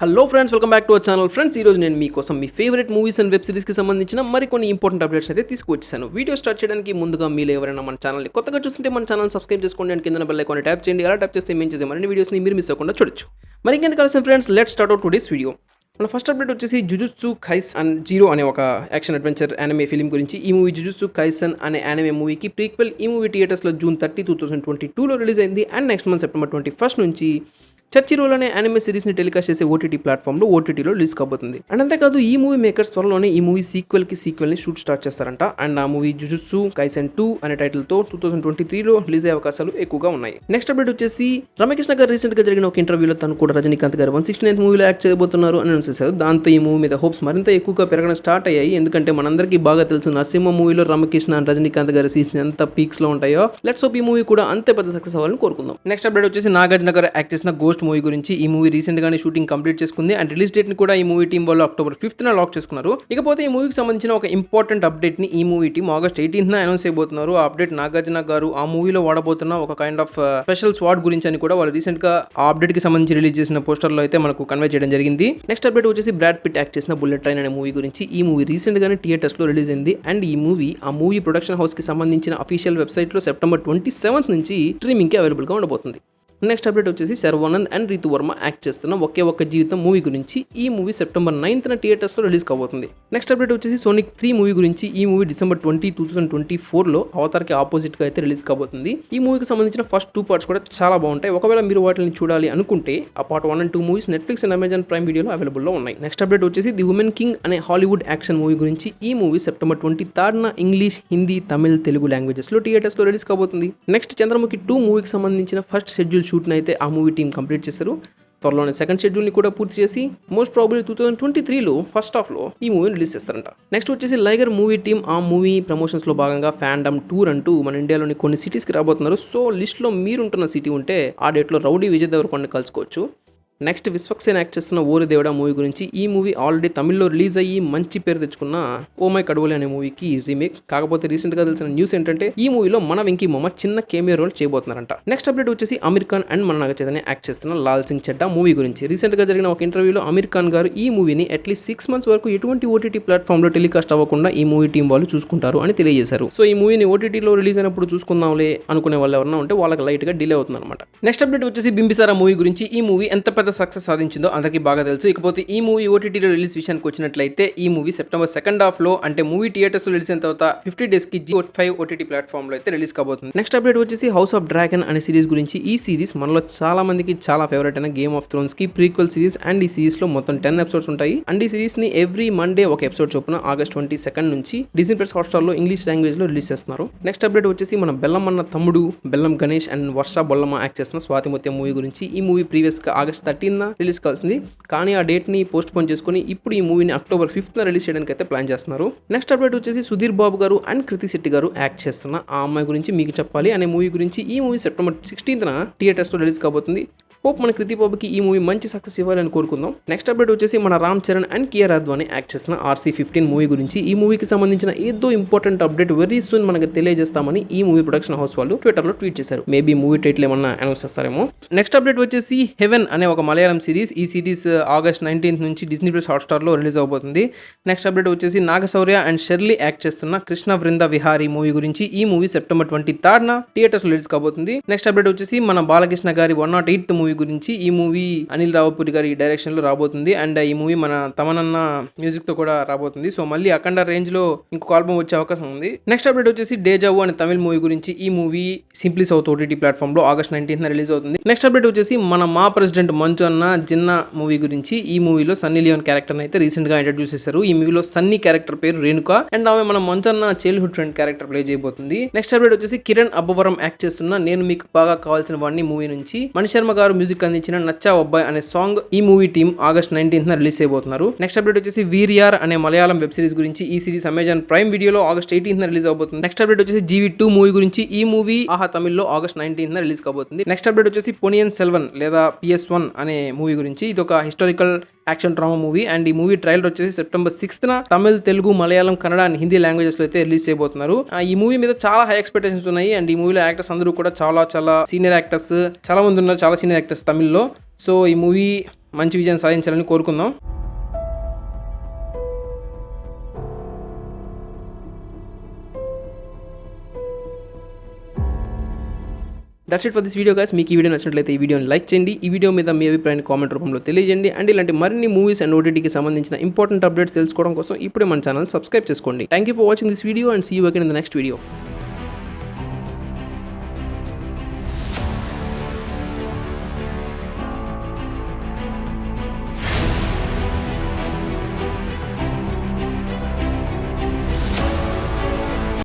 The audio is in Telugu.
Hello friends, welcome back to our channel. Friends, ఈరోజు నేను మీకోసం మీ ఫేవరెట్ మూవీస్ అండ్ వెబ్ సిరీస్కి సంబంధించిన మరికొన్ని ఇంపార్టెంట్ అప్డేట్స్ అయితే తీసుకువచ్చాను. వీడియో స్టార్ట్ చేయడానికి ముందుగా మీరు ఎవరైనా మన ఛానల్ని కొత్తగా చూస్తుంటే మన ఛానల్ సబ్స్క్రైబ్ చేసుకోండి అండ్ కింద బెల్ ఐకాన్ ట్యాప్ చేయండి. అలా ట్యాప్ చేస్తే మేము చేసే మరిన్ని వీడియోస్ని మీరు మిస్ అవ్వకుండా చూడొచ్చు. మరి ఇంకెందుకు కలిసిన friends, let's start out today's video. మన ఫస్ట్ అప్డేట్ వచ్చేసి జుజుత్సు కైసన్ జీరో అనే ఒక యాక్షన్ అడ్వెంచర్ యానిమే ఫిలిం గురించి. ఈ మూవీ జుజుత్సు కైసన్ అనే యానిమే మూవీకి ప్రీక్వెల్. ఈ మూవీ థియేటర్స్లో June 30, 2022లో రిలీజ్ అయింది అండ్ నెక్స్ట్ మంత్ September 21 నుంచి చర్చి రోల్ అనే యానిమే సిరీస్ని టెలికాస్ట్ చేసే ఓటీటీ ప్లాట్ఫామ్లో ఓటీటీలో రిలీజ్ కాబోతుంది. అండ్ అంతేకాదు ఈ మూవీ మేకర్స్ త్వరలోనే ఈ మూవీ సీక్వెల్ని షూట్ స్టార్ట్ చేస్తారంట. అండ్ ఆ మూవీ జుజుత్సు కైసెన్ 2 అనే టైటిల్తో 2023లో రిలీజ్ అయ్యే అవకాశాలు ఎక్కువగా ఉన్నాయి. నెక్స్ట్ అప్డేట్ వచ్చేసి రమ్యకృష్ణ గారు రీసెంట్గా జరిగిన ఒక ఇంటర్వ్యూలో తను కూడా రజనీకాంత్ గారు 169th మూవీలో యాక్ట్ చేయబోతున్నారు అని అనౌన్స్ చేశారు. దాంతో ఈ మూవీ మీద హోప్స్ మరింత ఎక్కువగా పెరగడం స్టార్ట్ అయ్యాయి. ఎందుకంటే మనందరికీ బాగా తెలుసు నరసింహ మూవీలో రమ్యకృష్ణ అండ్ రజనీకాంత్ గారి సీన్స్ ఎంత పీక్స్ లో ఉంటాయో. లెట్స్ హోప్ ఈ మూవీ కూడా అంతే పెద్ద సక్సెస్ అవ్వాలని కోరుకుందాం. నెక్స్ట్ అప్డేట్ వచ్చేసి నాగార్జున గారు యాక్ట్ చేసిన గోస్ట్ మూవీ గురించి. ఈ మూవీ రీసెంట్ గానే షూటింగ్ కంప్లీట్ చేసుకుంది అండ్ రిలీజ్ డేట్ ని కూడా ఈ మూవీ టీం వాళ్ళు October 5th లాక్ చేసుకున్నారు. ఇకపోతే ఈ మూవీకి సంబంధించిన ఒక ఇంపార్టెంట్ అప్డేట్ ని ఈ movie team August 18th announce చేయబోతున్నారు. ఆ అప్డేట్ నాగార్జున గారు ఆ మూవీలో వాడబోతున్న ఒక కైండ్ ఆఫ్ స్పెషల్ స్వాట్ గురించి అని కూడా వాళ్ళు రీసెంట్ గా ఆ అప్డేట్ కి సంబంధించి రిలీజ్ చేసిన పోస్టర్ లో అయితే మనకు కన్వే చేయడం జరిగింది. నెక్స్ట్ అప్డేట్ వచ్చేసి బ్రాడ్ పిట్ యాక్ట్ చేసిన బుల్లెట్ ట్రైన్ అనే మూవీ గురించి. ఈ మూవీ రీసెంట్ గానే థియేటర్స్ లో రిలీజ్ అయింది అండ్ ఈ మూవీ ఆ మూవీ ప్రొడక్షన్ హౌస్ కి సంబంధించిన అఫీషియల్ వెబ్సైట్ లో September 27th నుంచి స్ట్రీమింగ్ కి అవైలబుల్ గా ఉండబోతుంది. నెక్స్ట్ అప్డేట్ వచ్చేసి శర్వానంద్ అండ్ రీతు వర్మ యాక్ట్ చేస్తున్న ఒకే ఒక్క జీవితం మూవీ గురించి. ఈ మూవీ September 9th థియేటర్స్లో రిలీజ్ కాబోతుంది. నెక్స్ట్ అప్డేట్ వచ్చేసి సోనిక్ 3 మూవీ గురించి. ఈ మూవీ December 20, 2024లో అవతార్కి ఆపోజిట్గా అయితే రిలీజ్ కాబోతుంది. ఈ మూవీకి సంబంధించిన ఫస్ట్ 2 పార్ట్స్ కూడా చాలా బాగుంటాయి. ఒకవేళ మీరు వాటిని చూడాలి అనుకుంటే ఆ part 1 and 2 movies Netflix and Amazon Prime వీడియోలో అవైలబుల్లో ఉన్నాయి. నెక్స్ట్ అప్డేట్ వచ్చేసి ది ఉమెన్ కింగ్ అనే హాలీవుడ్ యాక్షన్ మూవీ గురించి. ఈ movie September 23 English, Hindi, Tamil, Telugu లాంగ్వేజెస్లో థియేటర్స్లో రిలీజ్ కాబోతుంది. నెక్స్ట్ చంద్రముఖి 2 మూవీకి సంబంధించిన ఫస్ట్ షెడ్యూల్ షూట్ని అయితే ఆ మూవీ టీం కంప్లీట్ చేశారు. త్వరలోనే సెకండ్ షెడ్యూల్ని కూడా పూర్తి చేసి మోస్ట్ ప్రాబబ్లీ 2023లో ఫస్ట్ హాఫ్లో ఈ మూవీని రిలీజ్ చేస్తారంట. నెక్స్ట్ వచ్చేసి లైగర్ మూవీ టీం ఆ మూవీ ప్రమోషన్స్లో భాగంగా ఫ్యాండమ్ టూర్ అంటూ మన ఇండియాలోని కొన్ని సిటీస్కి రాబోతున్నారు. సో లిస్ట్లో మీరుంటున్న సిటీ ఉంటే ఆ డేట్లో రౌడీ విజయ్ దేవరకొండని కలుసుకోవచ్చు. నెక్స్ట్ విశ్వక్సేన్ యాక్ట్ చేస్తున్న ఓరి దేవుడా మూవీ గురించి. ఈ మూవీ ఆల్రెడీ తమిళ్లో రిలీజ్ అయ్యి మంచి పేరు తెచ్చుకున్న ఓ మై కడవలి అనే మూవీకి రీమేక్. కాకపోతే రీసెంట్గా తెలిసిన న్యూస్ ఏంటంటే ఈ మూవీలో మన వెంకీ మామ చిన్న కేమియో రోల్ చేయబోతున్నారంట. నెక్స్ట్ అప్డేట్ వచ్చేసి అమీర్ ఖాన్ అండ్ మన నాగ చైతన్య యాక్ట్ చేస్తున్న లాల్ సింగ్ చెడ్డా మూవీ గురించి. రీసెంట్గా జరిగిన ఒక ఇంటర్వ్యూలో అమీర్ ఖాన్ గారు ఈ మూవీని అట్లీస్ట్ 6 months వరకు ఎటువంటి ఓటీటీ ప్లాట్ఫామ్లో టెలికాస్ట్ అవ్వకుండా ఈ మూవీ టీం వాళ్ళు చూసుకుంటారు అని తెలియజేశారు. సో ఈ మూవీని ఓటీటీలో రిలీజ్ అయినప్పుడు చూసుకుందాంలే అనుకునే వాళ్ళు ఎవరైనా ఉంటే వాళ్ళకి లైట్గా డిలే అవుతుంది అనమాట. నెక్స్ట్ అప్డేట్ వచ్చేసి బింబిసారా మూవీ గురించి. ఈ మూవీ ఎంత పెద్ద సక్సెస్ సాధించిందో అందరికీ బాగా తెలుసు. ఇకపోతే ఈ మూవీ ఓటీటీలో రిలీజ్ విషయానికి వచ్చినట్లయితే ఈ మూవీ September 2 అంటే మూవీ థియేటర్స్లో రిలీజ్ అయిన తర్వాత 50 daysకి G5 ఓటీటీ ప్లాట్ఫామ్లో అయితే రిలీజ్ కాబోతుంది. నెక్స్ట్ అప్డేట్ వచ్చేసి హౌస్ ఆఫ్ డ్రాగన్ అనే సిరీస్ గురించి. ఈ సిరీస్ మనలో చాలా మందికి చాలా ఫేవరెట్ అయిన గేమ్ ఆఫ్ థ్రోన్స్కి ప్రీక్వెల్ సిరీస్ అండ్ ఈ సిరీస్లో మొత్తం 10 episodes ఉంటాయి. అండ్ ఈ సిరీస్ని ఎవ్రీ మండే ఒక ఎపిసోడ్ చొప్పున August 22 నుంచి Disney+ Hotstarలో ఇంగ్లీష్ లాంగ్వేజ్లో రిలీజ్ చేస్తున్నారు. నెక్స్ట్ అప్డేట్ వచ్చేసి మన బెల్లం అన్న తమ్ముడు బెల్లం గణేష్ అండ్ వర్ష బొల్లమ్మ యాక్ట్ చేస్తున్న స్వాతి ముత్యం మూవీ గురించి. ఈ మూవీ ప్రీవియస్గా August 13 రిలీజ్ కావాల్సింది, కానీ ఆ డేట్ని పోస్ట్ పోన్ చేసుకుని ఇప్పుడు ఈ మూవీని October 5 రిలీజ్ చేయడానికి అయితే ప్లాన్ చేస్తున్నారు. నెక్స్ట్ అప్డేట్ వచ్చేసి సుధీర్ బాబు గారు అండ్ కృతి శెట్టి గారు యాక్ట్ చేస్తున్న ఆ అమ్మాయి గురించి మీకు చెప్పాలి అనే మూవీ గురించి. ఈ మూవీ September 16 థియేటర్స్లో రిలీజ్ కాబోతుంది. హోప్ మన కృతి బాబుకి ఈ మూవీ మంచి సక్సెస్ ఇవ్వాలని కోరుకుందాం. నెక్స్ట్ అప్డేట్ వచ్చేసి మన రామ్ చరణ్ అండ్ కియా రాధ్వాని యాక్ట్ చేస్తున్న RC-15 మూవీ గురించి. ఈ మూవీకి సంబంధించిన ఏదో ఇంపార్టెంట్ అప్డేట్ వెరీ సూన్ మనకు తెలియజేస్తామని ఈ మూవీ ప్రొడక్షన్ హౌస్ వాళ్ళు ట్విట్టర్లో ట్వీట్ చేశారు. మేబీ మూవీ టైటిల్ ఏమన్నా అనౌన్స్ చేస్తారేమో. నెక్స్ట్ అప్డేట్ వచ్చేసి హెవెన్ అనే ఒక మలయాళం సిరీస్. ఈ సిరీస్ August 19 నుంచి Disney+ Hotstarలో రిలీజ్ అవబోతుంది. నెక్స్ట్ అప్డేట్ వచ్చేసి నాగశౌర్య అండ్ షెర్లీ యాక్ట్ చేస్తున్న కృష్ణ వృంద విహారీ మూవీ గురించి. ఈ మూవీ September 23 థియేటర్స్లో రిలీజ్ కాబోతుంది. నెక్స్ట్ అప్డేట్ వచ్చేసి మన బాలకృష్ణ గారి 108th మూవీ గురించి. ఈ మూవీ అనిల్ రావుపూరి గారి డైరెక్షన్ లో రాబోతుంది అండ్ ఈ మూవీ మన తమనన్న మ్యూజిక్ తో కూడా రాబోతుంది. సో మళ్ళీ అఖండ రేంజ్ లో ఇంకొక ఆల్బమ్ వచ్చే అవకాశం ఉంది. నెక్స్ట్ అప్డేట్ వచ్చేసి డేజావు అనే తమిళ మూవీ గురించి. ఈ movie simply south OTT platform లో August 19 రిలీజ్ అవుతుంది. నెక్స్ట్ అప్డేట్ వచ్చేసి మన మా ప్రెసిడెంట్ మంచు అన్న జిన్నా మూవీ గురించి. ఈ మూవీలో సన్నీ లియోన్ క్యారెక్టర్ అయితే రీసెంట్ గా ఇంట్రడ్యూస్ చేశారు. ఈ మూవీలో సన్నీ క్యారెక్టర్ పేరు రేణుక అండ్ ఆమె మన మంచు అన్న చైల్డ్హుడ్ ఫ్రెండ్ క్యారెక్టర్ ప్లే చేయబోతుంది. నెక్స్ట్ అప్డేట్ వచ్చేసి కిరణ్ అబ్బవరం యాక్ట్ చేస్తున్న నేను మీకు బాగా కావాల్సిన వాడిని మూవీ నుంచి మణిశర్మ గారు మ్యూజిక్ అందించిన నచ్చా అబ్బాయి అనే సాంగ్ ఈ మూవీ టీం August 19 రిలీజ్ చేయబోతున్నారు. నెక్స్ట్ అప్డేట్ వచ్చేసి వీరియార్ అనే మలయాళం వెబ్ సిరీస్ గురించి. ఈ సిరీస్ Amazon Prime వీడియోలో August 18 రిలీజ్ అవబోతుంది. నెక్స్ట్ అప్డేట్ వచ్చేసి GV2 మూవీ గురించి. ఈ మూవీ ఆహా తమిళ్లో August 19 రిలీజ్ కాబోతుంది. నెక్స్ట్ అప్డేట్ వచ్చేసి పొనియన్ సెల్వన్ లేదా PS1 అనే మూవీ గురించి. ఇది ఒక historical action drama movie and ఈ మూవీ ట్రైలర్ వచ్చేసి September 6 Tamil, Telugu, Malayalam, Kannada and Hindi languages లో అయితే రిలీజ్ చేయబోతున్నారు. ఈ మూవీ మీద చాలా హై ఎక్స్పెక్టేషన్స్ ఉన్నాయి అండ్ ఈ మూవీలో యాక్టర్స్ అందరూ కూడా చాలా సీనియర్ యాక్టర్స్ చాలా మంది ఉన్నారు. చాలా సీనియర్ యాక్టర్స్ తమిళ్లో. సో ఈ మూవీ మంచి విజయం సాధించాలని కోరుకుందాం. That's it for this video guys. మీకు ఈ వీడియో నచ్చినట్లయితే ఈ వీడియోని లైక్ చేయండి. ఈ వీడియో మీద మీ అభిప్రాయాన్ని కామెంట్ రూపంలో తెలియజేయండి. అండ్ ఇలాంటి మరిన్ని మూవీస్ అండ్ ఓటీటీకి సంబంధించిన ఇంపార్టెంట్ అప్డేట్స్ తెలుసుకోవడం కోసం ఇప్పుడే మన ఛానల్ సబ్స్క్రైబ్ చేసుకోండి. Thank you for watching this video and see you again in the next video.